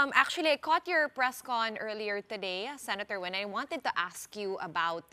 Actually, I caught your press con earlier today, Senator, when I wanted to ask you about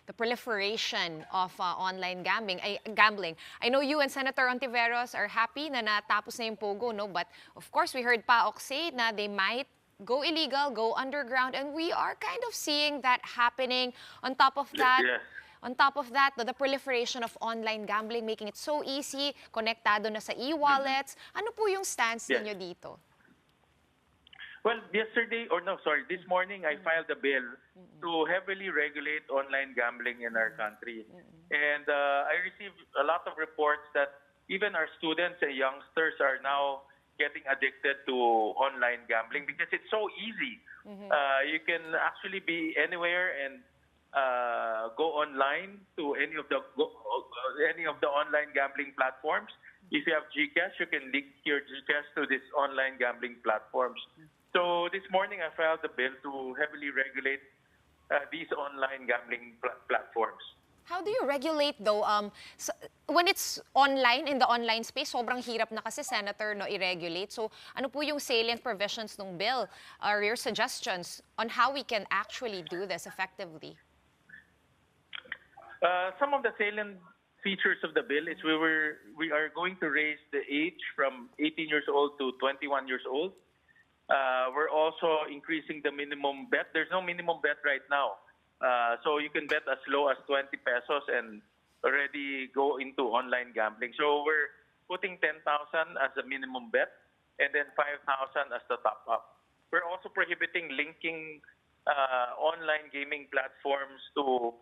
the proliferation of online gambling. I know you and Senator Ontiveros are happy na natapos na yung Pogo, no? But of course, we heard PAOK say na they might go illegal, go underground, and we are kind of seeing that happening. On top of that, Yes. On top of that, the proliferation of online gambling, making it so easy, konektado na sa e-wallets. Ano po yung stance Yes. ninyo dito? Well, this morning I filed a bill to heavily regulate online gambling in our country. And I received a lot of reports that even our students and youngsters are now getting addicted to online gambling because it's so easy. You can actually be anywhere and go online to any of the online gambling platforms. If you have GCash, you can link your GCash to these online gambling platforms. So this morning I filed a bill to heavily regulate these online gambling platforms. How do you regulate though? When it's online, in the online space, sobrang hirap na kasi, Senator, no, i-regulate. So ano po yung salient provisions ng bill or your suggestions on how we can actually do this effectively? Some of the salient features of the bill is we are going to raise the age from 18 years old to 21 years old. We're also increasing the minimum bet. There's no minimum bet right now. So you can bet as low as 20 pesos and already go into online gambling. So we're putting 10,000 as a minimum bet and then 5,000 as the top up. We're also prohibiting linking online gaming platforms to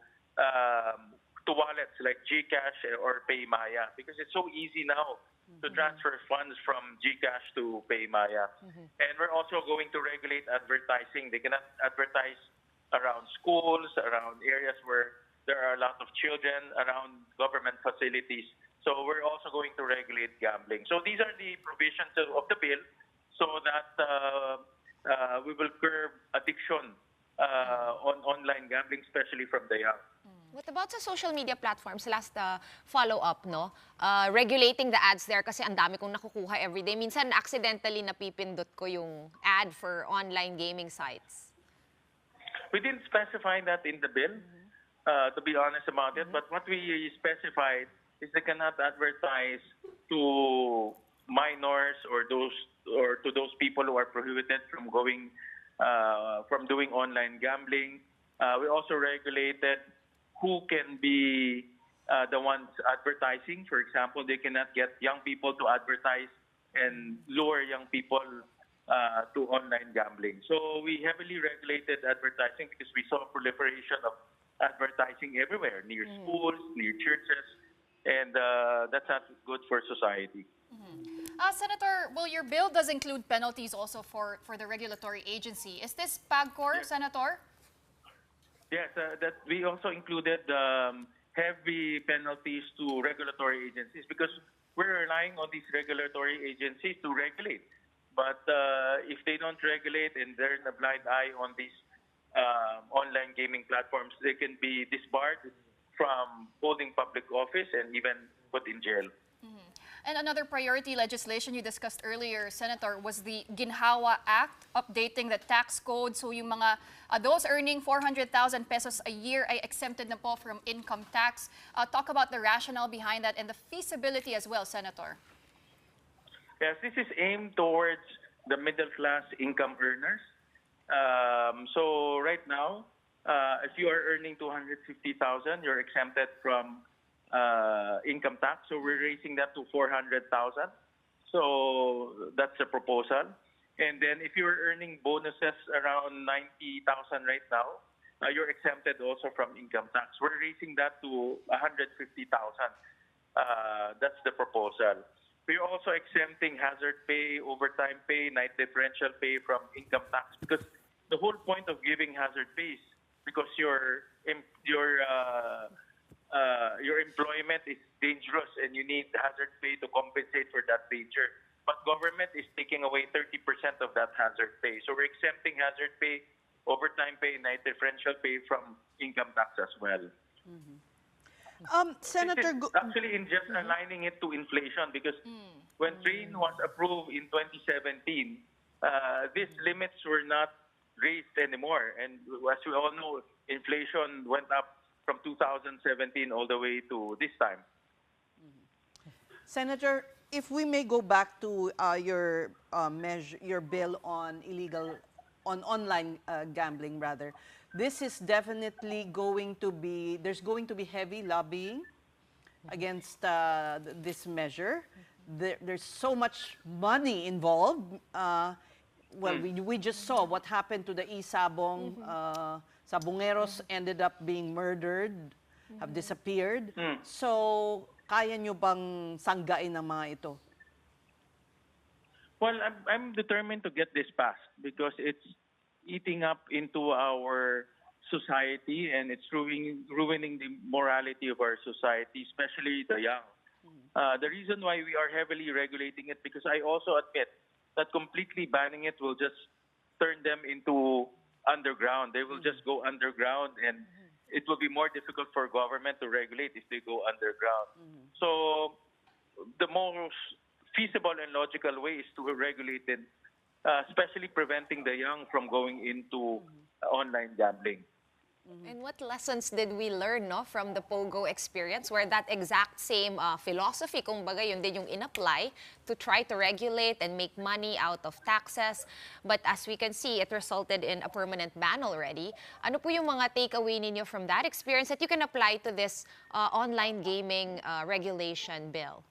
wallets like GCash or PayMaya because it's so easy now to transfer funds from GCash to PayMaya. And we're also going to regulate advertising. They cannot advertise around schools, around areas where there are a lot of children, around government facilities. So we're also going to regulate gambling. So these are the provisions of the bill so that we will curb addiction on online gambling, especially from the young. What about sa social media platforms? Last follow-up, no? Regulating the ads there kasi ang dami kong nakukuha everyday. Minsan, accidentally napipindot ko yung ad for online gaming sites. We didn't specify that in the bill, to be honest about it. But what we specified is they cannot advertise to minors or to those people who are prohibited from doing online gambling. We also regulated who can be the ones advertising. For example, they cannot get young people to advertise and lure young people to online gambling. So we heavily regulated advertising because we saw a proliferation of advertising everywhere, near schools, near churches, and that's not good for society. Senator, well, your bill does include penalties also for the regulatory agency. Is this PAGCOR, Senator? Yes, that we also included heavy penalties to regulatory agencies because we're relying on these regulatory agencies to regulate. But if they don't regulate and they're in a blind eye on these online gaming platforms, they can be disbarred from holding public office and even put in jail. And another priority legislation you discussed earlier, Senator, was the Ginhawa Act, updating the tax code. So yung mga those earning 400,000 pesos a year ay exempted na po from income tax. Talk about the rationale behind that and the feasibility as well, Senator. Yes, this is aimed towards the middle class income earners. So right now, if you are earning 250,000, you're exempted from income tax. So we're raising that to 400,000. So that's the proposal. And then if you're earning bonuses around 90,000 right now, you're exempted also from income tax. We're raising that to 150,000. That's the proposal. We're also exempting hazard pay, overtime pay, night differential pay from income tax because the whole point of giving hazard pay is because your employment is dangerous and you need hazard pay to compensate for that danger. But government is taking away 30% of that hazard pay. So we're exempting hazard pay, overtime pay, night differential pay from income tax as well. Senator, actually in just aligning it to inflation because when TRAIN was approved in 2017, these limits were not raised anymore. And as we all know, inflation went up from 2017 all the way to this time. Senator, if we may go back to your bill on online gambling rather, this is definitely going to be, there's going to be heavy lobbying against this measure. There's so much money involved. Well, we just saw what happened to the Isabong. Sabongeros ended up being murdered, have disappeared. So, kaya nyo bang sanggain ang mga ito? Well, I'm determined to get this passed because it's eating up into our society and it's ruining the morality of our society, especially the young. The reason why we are heavily regulating it, because I also admit that completely banning it will just turn them into underground. They will just go underground, and it will be more difficult for government to regulate if they go underground. So the most feasible and logical way is to regulate it, especially preventing the young from going into online gambling. And what lessons did we learn, no, from the POGO experience, where that exact same philosophy, kumbaga yun din yung in-apply to try to regulate and make money out of taxes. But as we can see, it resulted in a permanent ban already. Ano po yung mga takeaway ninyo from that experience that you can apply to this online gaming regulation bill?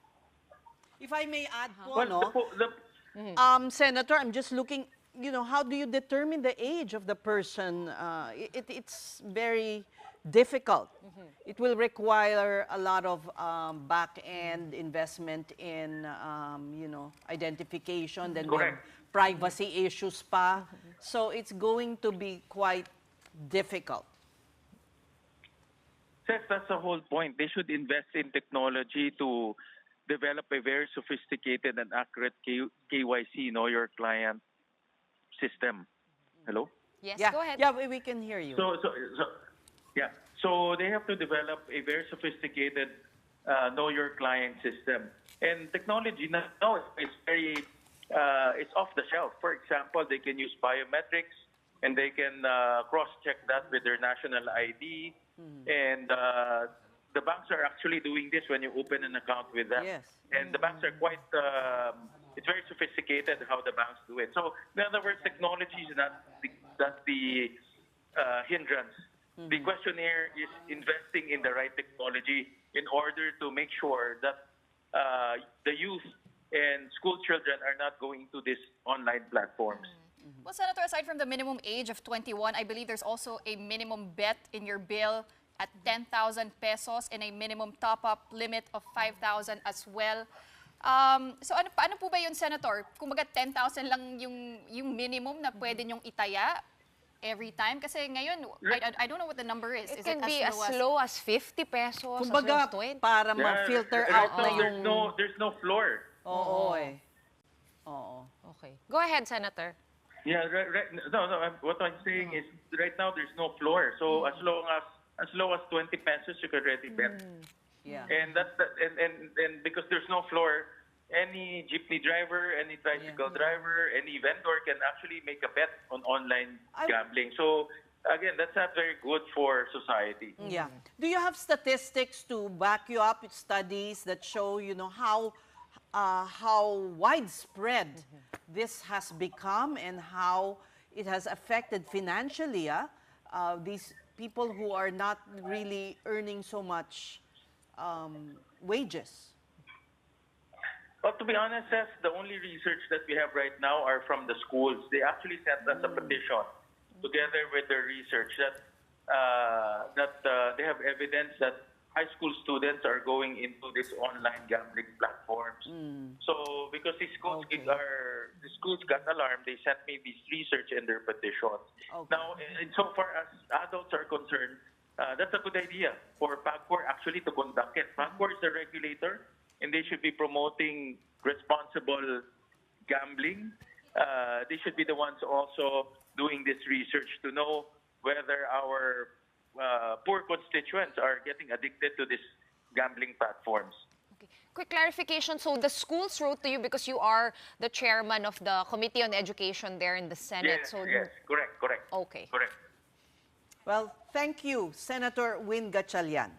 If I may add po, Well, Senator, I'm just looking, how do you determine the age of the person? It's very difficult. It will require a lot of back-end investment in, identification, then we have privacy issues pa. So it's going to be quite difficult. That's the whole point. They should invest in technology to develop a very sophisticated and accurate KYC, know your client system. Hello? Yes, Yeah, go ahead. yeah, we can hear you. So they have to develop a very sophisticated know your client system. And technology now is it's off the shelf. For example, they can use biometrics and they can cross-check that with their national ID. And the banks are actually doing this when you open an account with them. Yes. And the banks are quite, it's very sophisticated how the banks do it. So, in other words, technology is not the hindrance. The question here is investing in the right technology in order to make sure that the youth and school children are not going to these online platforms. Well, Senator, aside from the minimum age of 21, I believe there's also a minimum bet in your bill at 10,000 pesos and a minimum top-up limit of 5,000 as well. So paano po ba yun, Senator? Kumbaga 10,000 lang yung minimum na pwede nyong itaya every time? Kasi ngayon, I don't know what the number is. It Is can it be as low as 50 pesos, Kumbaga, as low as 20. para ma-filter out na yung... There's no floor. Oo eh. Oo. Okay. Go ahead, Senator. Yeah, no. What I'm saying is right now there's no floor. So as low as 20 pesos, you can already bet. Yeah. And because there's no floor, any jeepney driver, any tricycle driver, any vendor can actually make a bet on online gambling. So again, that's not very good for society. Yeah. Do you have statistics to back you up with studies that show, how widespread this has become and how it has affected financially these people who are not really earning so much wages? Well, to be honest, Seth, the only research that we have right now are from the schools. They actually sent us a petition together with their research that they have evidence that high school students are going into these online gambling platforms. So because the schools got alarmed, they sent me this research in their petition. Now, insofar as adults are concerned, that's a good idea for PAGCOR actually to conduct it. PAGCOR is the regulator, and they should be promoting responsible gambling. They should be the ones also doing this research to know whether our poor constituents are getting addicted to these gambling platforms. Quick clarification. So the schools wrote to you because you are the chairman of the Committee on Education there in the Senate. Yes, So yes, correct. okay. Correct. Well, thank you, Senator Win Gatchalian.